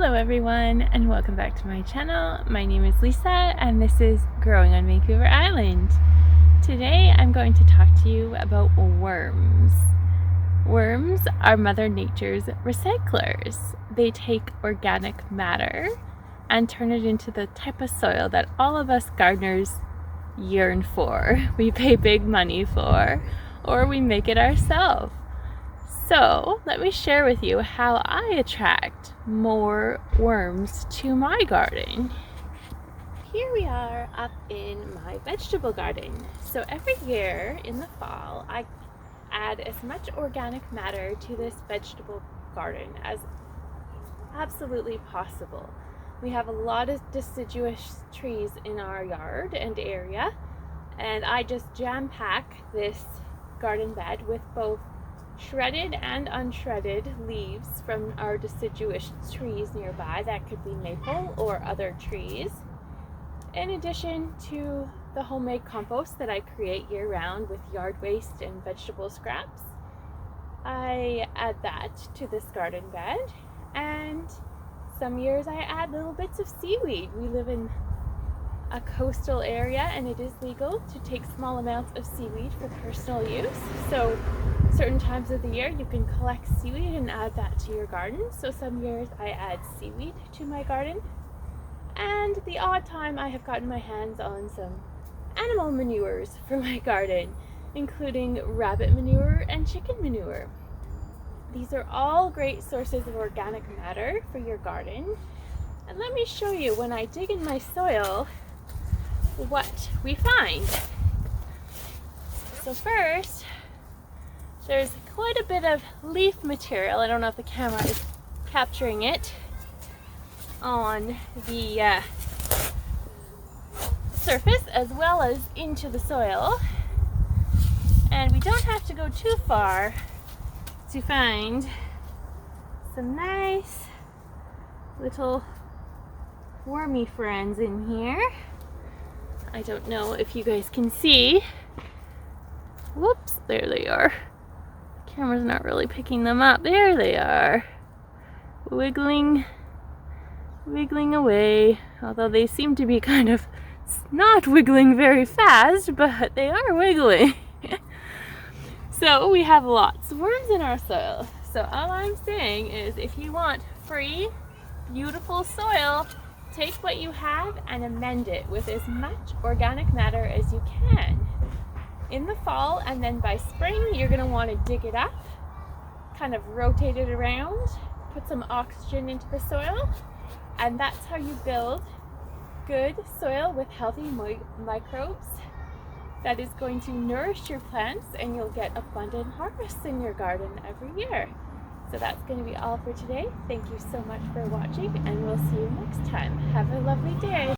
Hello everyone and welcome back to my channel. My name is Lisa and this is Growing on Vancouver Island. Today I'm going to talk to you about worms. Worms are Mother Nature's recyclers. They take organic matter and turn it into the type of soil that all of us gardeners yearn for, we pay big money for, or we make it ourselves. So let me share with you how I attract more worms to my garden. Here we are up in my vegetable garden. So every year in the fall, I add as much organic matter to this vegetable garden as absolutely possible. We have a lot of deciduous trees in our yard and area, and I just jam-pack this garden bed with both shredded and unshredded leaves from our deciduous trees nearby. That could be maple or other trees. In addition to the homemade compost that I create year-round with yard waste and vegetable scraps, I add that to this garden bed. And some years I add little bits of seaweed. We live in a coastal area and it is legal to take small amounts of seaweed for personal use. So certain times of the year you can collect seaweed and add that to your garden. So some years I add seaweed to my garden. And the odd time I have gotten my hands on some animal manures for my garden, including rabbit manure and chicken manure. These are all great sources of organic matter for your garden. And let me show you, when I dig in my soil, what we find. So first, there's quite a bit of leaf material. I don't know if the camera is capturing it on the surface as well as into the soil. And we don't have to go too far to find some nice little wormy friends in here. I don't know if you guys can see. Whoops, there they are. The camera's not really picking them up. There they are. Wiggling away. Although they seem to be kind of not wiggling very fast, but they are wiggling. So we have lots of worms in our soil. So all I'm saying is, if you want free, beautiful soil, take what you have and amend it with as much organic matter as you can. In the fall and then by spring, you're going to want to dig it up, kind of rotate it around, put some oxygen into the soil, and that's how you build good soil with healthy microbes that is going to nourish your plants, and you'll get abundant harvests in your garden every year. So that's going to be all for today. Thank you so much for watching, and we'll see you next time. Have a lovely day.